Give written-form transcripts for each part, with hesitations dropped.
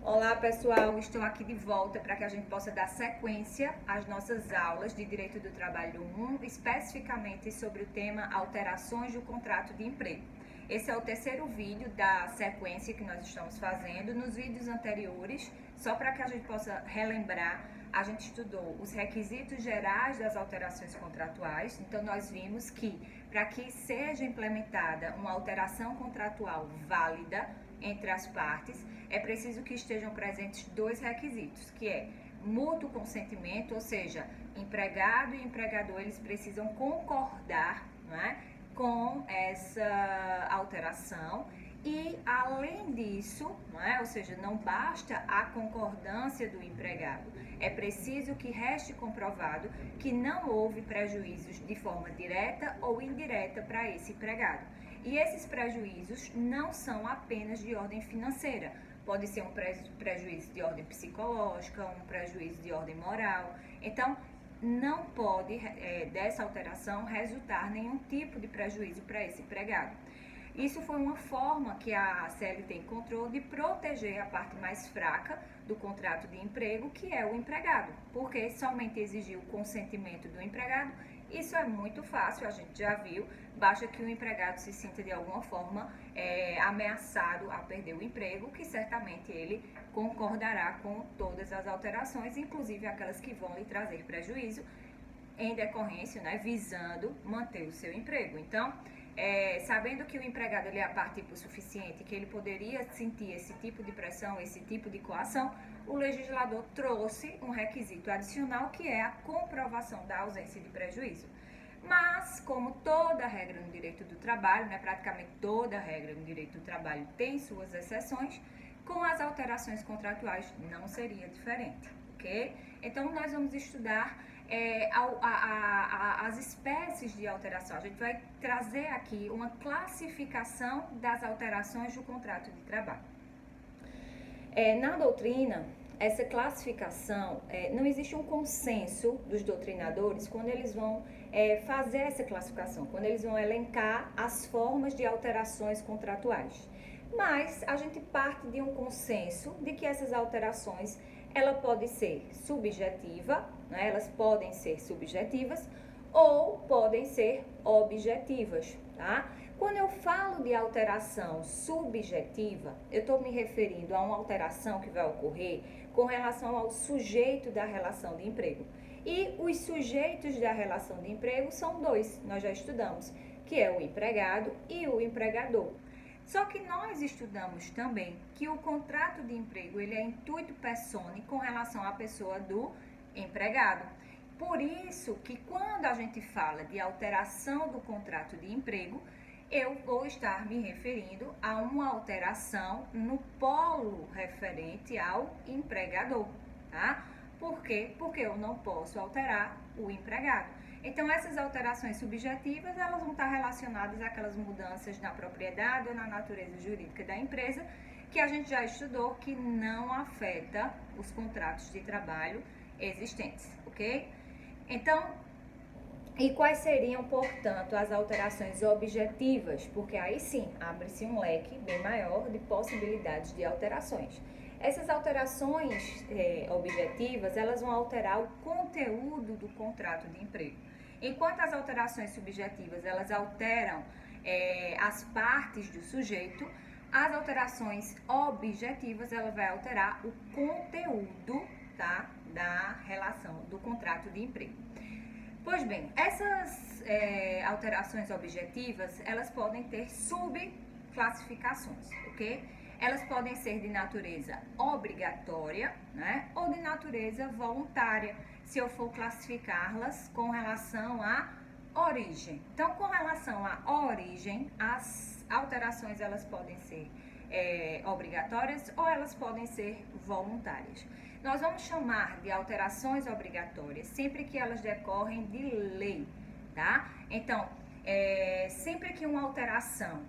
Olá pessoal, estou aqui de volta para que a gente possa dar sequência às nossas aulas de Direito do Trabalho 1, especificamente sobre o tema alterações do contrato de emprego. Esse é o terceiro vídeo da sequência que nós estamos fazendo. Nos vídeos anteriores, só para que a gente possa relembrar, a gente estudou os requisitos gerais das alterações contratuais. Então nós vimos que para que seja implementada uma alteração contratual válida entre as partes, é preciso que estejam presentes dois requisitos, que é mútuo consentimento, ou seja, empregado e empregador, eles precisam concordar, não é, com essa alteração. E, além disso, não é, ou seja, não basta a concordância do empregado, é preciso que reste comprovado que não houve prejuízos de forma direta ou indireta para esse empregado. E esses prejuízos não são apenas de ordem financeira, pode ser um prejuízo de ordem psicológica, um prejuízo de ordem moral. Então, não pode dessa alteração resultar nenhum tipo de prejuízo para esse empregado. Isso foi uma forma que a CLT encontrou de proteger a parte mais fraca do contrato de emprego, que é o empregado, porque somente exigir o consentimento do empregado. Isso é muito fácil, a gente já viu, basta que o empregado se sinta de alguma forma ameaçado a perder o emprego, que certamente ele concordará com todas as alterações, inclusive aquelas que vão lhe trazer prejuízo em decorrência, né, visando manter o seu emprego. Então, sabendo que o empregado ele é a parte hipossuficiente, que ele poderia sentir esse tipo de pressão, esse tipo de coação, o legislador trouxe um requisito adicional, que é a comprovação da ausência de prejuízo. Mas, como toda regra no direito do trabalho, né, praticamente toda regra no direito do trabalho tem suas exceções, com as alterações contratuais não seria diferente, ok? Então, nós vamos estudar as espécies de alteração. A gente vai trazer aqui uma classificação das alterações do contrato de trabalho. Na doutrina, essa classificação, não existe um consenso dos doutrinadores quando eles vão fazer essa classificação, quando eles vão elencar as formas de alterações contratuais. Mas a gente parte de um consenso de que essas alterações, ela pode ser subjetiva, né? Elas podem ser subjetivas ou podem ser objetivas, tá? Quando eu falo de alteração subjetiva, eu estou me referindo a uma alteração que vai ocorrer com relação ao sujeito da relação de emprego. E os sujeitos da relação de emprego são dois, nós já estudamos, que é o empregado e o empregador. Só que nós estudamos também que o contrato de emprego ele é intuito personae com relação à pessoa do empregado. Por isso que quando a gente fala de alteração do contrato de emprego, eu vou estar me referindo a uma alteração no polo referente ao empregador, tá? Por quê? Porque eu não posso alterar o empregado. Então, essas alterações subjetivas, elas vão estar relacionadas àquelas mudanças na propriedade ou na natureza jurídica da empresa, que a gente já estudou que não afeta os contratos de trabalho existentes, ok? Então, e quais seriam, portanto, as alterações objetivas? Porque aí sim, abre-se um leque bem maior de possibilidades de alterações. Essas alterações objetivas, elas vão alterar o conteúdo do contrato de emprego. Enquanto as alterações subjetivas, elas alteram as partes do sujeito, as alterações objetivas, ela vai alterar o conteúdo, tá, da relação do contrato de emprego. Pois bem, essas alterações objetivas, elas podem ter subclassificações, ok? Elas podem ser de natureza obrigatória, né, ou de natureza voluntária, se eu for classificá-las com relação à origem. Então, com relação à origem, as alterações elas podem ser obrigatórias ou elas podem ser voluntárias. Nós vamos chamar de alterações obrigatórias sempre que elas decorrem de lei, tá? Então, sempre que uma alteração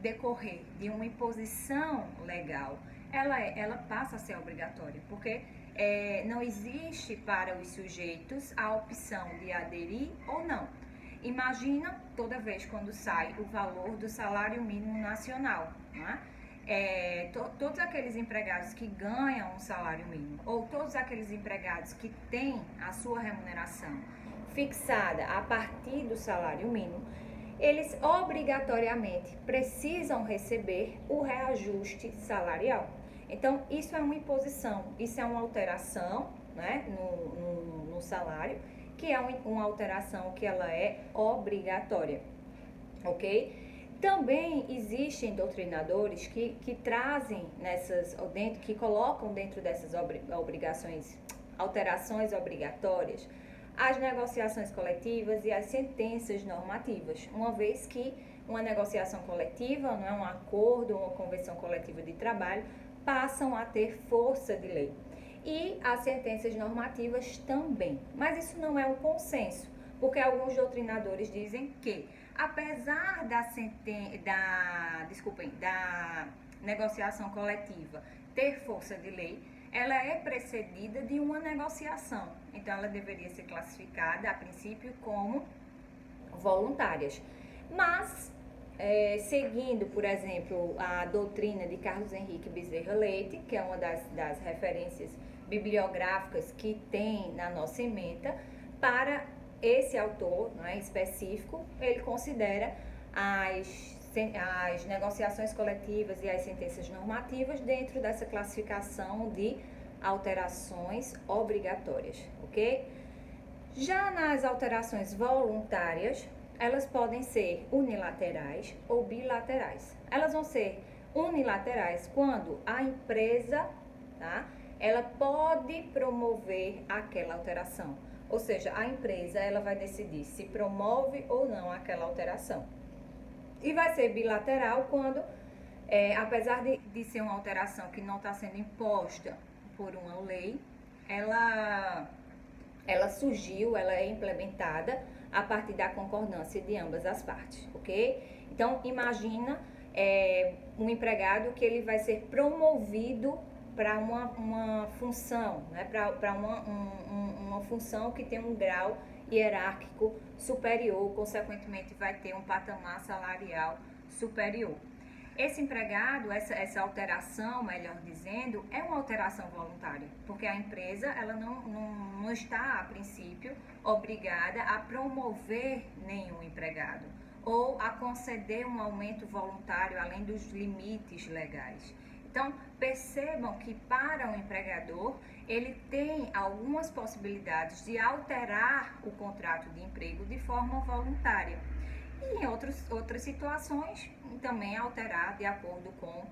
decorrer de uma imposição legal, ela passa a ser obrigatória, porque não existe para os sujeitos a opção de aderir ou não. Imagina toda vez quando sai o valor do salário mínimo nacional, não é? todos aqueles empregados que ganham um salário mínimo ou todos aqueles empregados que têm a sua remuneração fixada a partir do salário mínimo, eles obrigatoriamente precisam receber o reajuste salarial. Então, isso é uma imposição, isso é uma alteração, né, no salário, que é uma alteração que ela é obrigatória, ok? Também existem doutrinadores que trazem que colocam dentro dessas obrigações, alterações obrigatórias, as negociações coletivas e as sentenças normativas, uma vez que uma negociação coletiva, não é um acordo ou uma convenção coletiva de trabalho, passam a ter força de lei. E as sentenças normativas também. Mas isso não é um consenso, porque alguns doutrinadores dizem que, apesar da negociação coletiva ter força de lei, ela é precedida de uma negociação. Então, ela deveria ser classificada, a princípio, como voluntárias. Mas, seguindo, por exemplo, a doutrina de Carlos Henrique Bezerra Leite, que é uma das referências bibliográficas que tem na nossa ementa, para esse autor, né, específico, ele considera as negociações coletivas e as sentenças normativas dentro dessa classificação de alterações obrigatórias, ok? Já nas alterações voluntárias, elas podem ser unilaterais ou bilaterais. Elas vão ser unilaterais quando a empresa, tá, ela pode promover aquela alteração. Ou seja, a empresa ela vai decidir se promove ou não aquela alteração. E vai ser bilateral quando, apesar de ser uma alteração que não está sendo imposta por uma lei, ela surgiu, ela é implementada a partir da concordância de ambas as partes, ok? Então, imagina um empregado que ele vai ser promovido para uma função, né? Para uma função que tem um grau hierárquico superior, consequentemente vai ter um patamar salarial superior. Esse empregado, essa alteração, melhor dizendo, é uma alteração voluntária, porque a empresa ela não está, a princípio, obrigada a promover nenhum empregado ou a conceder um aumento voluntário além dos limites legais. Então, percebam que para o empregador, ele tem algumas possibilidades de alterar o contrato de emprego de forma voluntária. E em outras situações, também alterar de acordo com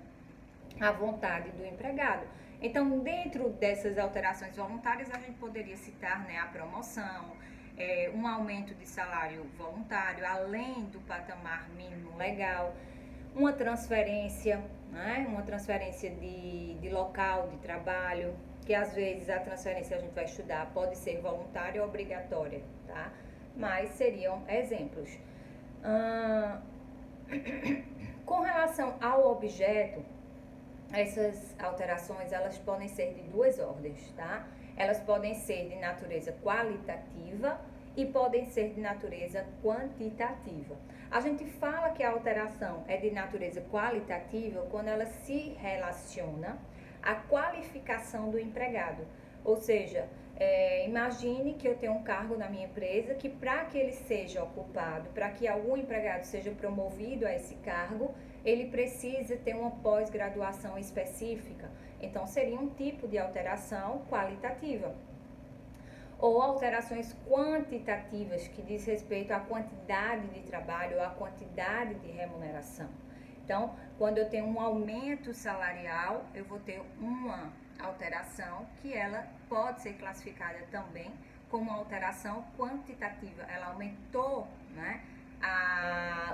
a vontade do empregado. Então, dentro dessas alterações voluntárias, a gente poderia citar, né, a promoção, um aumento de salário voluntário, além do patamar mínimo legal, uma transferência, né, uma transferência de local de trabalho, que às vezes a transferência a gente vai estudar pode ser voluntária ou obrigatória, tá? Mas seriam exemplos. Com relação ao objeto, essas alterações elas podem ser de duas ordens, tá? Elas podem ser de natureza qualitativa e podem ser de natureza quantitativa. A gente fala que a alteração é de natureza qualitativa quando ela se relaciona à qualificação do empregado. Ou seja, imagine que eu tenho um cargo na minha empresa que para que ele seja ocupado, para que algum empregado seja promovido a esse cargo, ele precisa ter uma pós-graduação específica. Então, seria um tipo de alteração qualitativa. Ou alterações quantitativas, que diz respeito à quantidade de trabalho ou à quantidade de remuneração. Então, quando eu tenho um aumento salarial, eu vou ter uma alteração que ela pode ser classificada também como uma alteração quantitativa. Ela aumentou, né,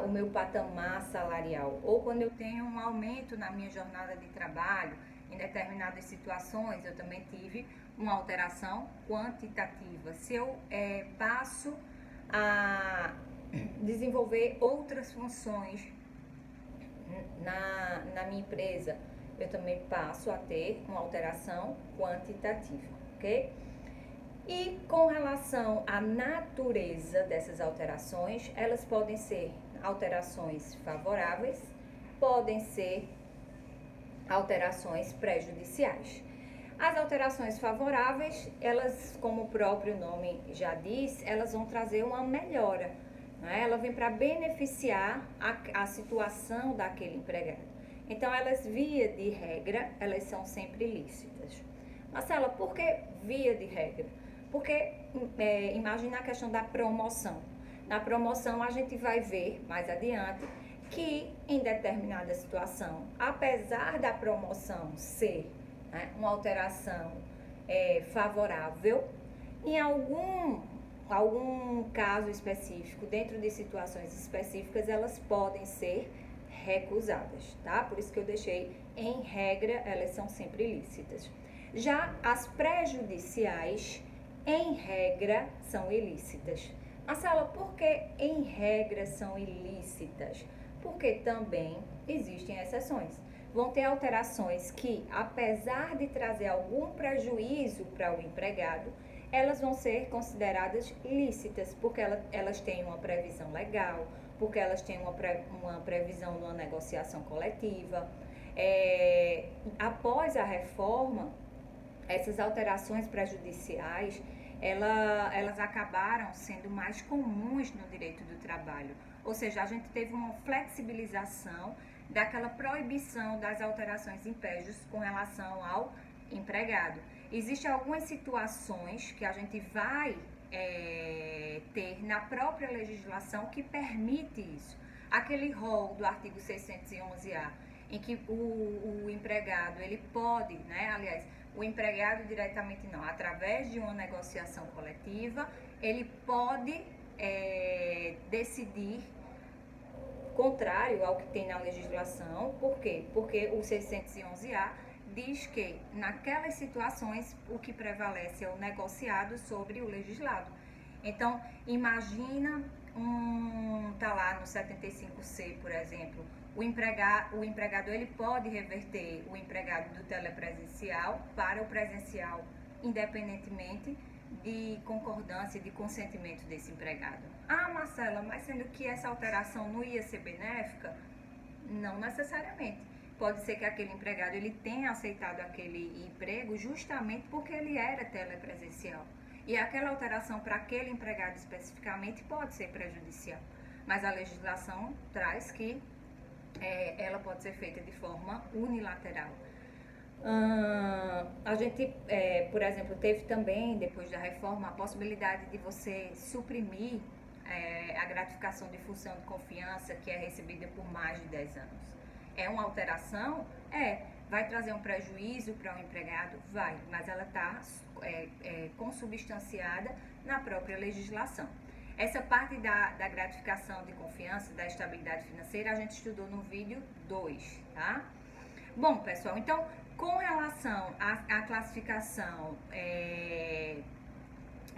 o meu patamar salarial. Ou quando eu tenho um aumento na minha jornada de trabalho, em determinadas situações eu também tive uma alteração quantitativa. Se eu passo a desenvolver outras funções na minha empresa, eu também passo a ter uma alteração quantitativa, ok? E com relação à natureza dessas alterações, elas podem ser alterações favoráveis, podem ser alterações prejudiciais. As alterações favoráveis, elas, como o próprio nome já diz, elas vão trazer uma melhora, né? Ela vem para beneficiar a situação daquele empregado. Então, elas, via de regra, elas são sempre lícitas. Marcela, por que via de regra? Porque imagina a questão da promoção. Na promoção, a gente vai ver mais adiante que em determinada situação, apesar da promoção ser, né, uma alteração favorável, em algum caso específico, dentro de situações específicas, elas podem ser recusadas, tá? Por isso que eu deixei, em regra, elas são sempre lícitas. Já as prejudiciais, em regra, são ilícitas. Marcela, por que em regra são ilícitas? Porque também existem exceções. Vão ter alterações que, apesar de trazer algum prejuízo para o empregado, elas vão ser consideradas lícitas, porque elas têm uma previsão legal, porque elas têm uma previsão numa negociação coletiva. Após a reforma, essas alterações prejudiciais, elas acabaram sendo mais comuns no direito do trabalho. Ou seja, a gente teve uma flexibilização daquela proibição das alterações impédios com relação ao empregado. Existem algumas situações que a gente vai ter na própria legislação que permite isso. Aquele rol do artigo 611-A, em que o empregado, ele pode, né, aliás, o empregado diretamente não, através de uma negociação coletiva, ele pode decidir contrário ao que tem na legislação. Por quê? Porque o 611-A diz que, naquelas situações, o que prevalece é o negociado sobre o legislado. Então, imagina tá lá no 75C, por exemplo, o empregador ele pode reverter o empregado do telepresencial para o presencial, independentemente de concordância e de consentimento desse empregado. Ah, Marcela, mas sendo que essa alteração não ia ser benéfica? Não necessariamente. Pode ser que aquele empregado ele tenha aceitado aquele emprego justamente porque ele era telepresencial. E aquela alteração para aquele empregado especificamente pode ser prejudicial. Mas a legislação traz que ela pode ser feita de forma unilateral. A gente, por exemplo, teve também, depois da reforma, a possibilidade de você suprimir a gratificação de função de confiança que é recebida por mais de 10 anos. É uma alteração? Vai trazer um prejuízo para o empregado? Vai, mas ela está consubstanciada na própria legislação. Essa parte da gratificação de confiança, da estabilidade financeira, a gente estudou no vídeo 2, tá? Bom, pessoal, então, com relação à classificação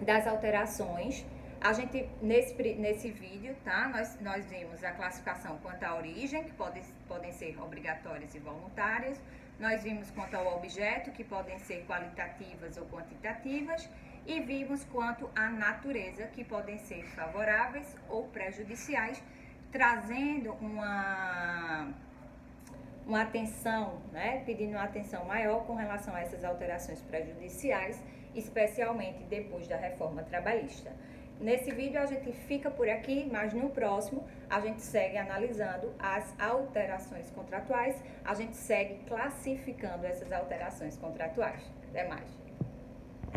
das alterações, a gente, nesse vídeo, tá? Nós vimos a classificação quanto à origem, que podem ser obrigatórias e voluntárias. Nós vimos quanto ao objeto, que podem ser qualitativas ou quantitativas. E vimos quanto à natureza, que podem ser favoráveis ou prejudiciais, trazendo uma atenção, né? Pedindo uma atenção maior com relação a essas alterações prejudiciais, especialmente depois da reforma trabalhista. Nesse vídeo a gente fica por aqui, mas no próximo a gente segue analisando as alterações contratuais, a gente segue classificando essas alterações contratuais. Até mais!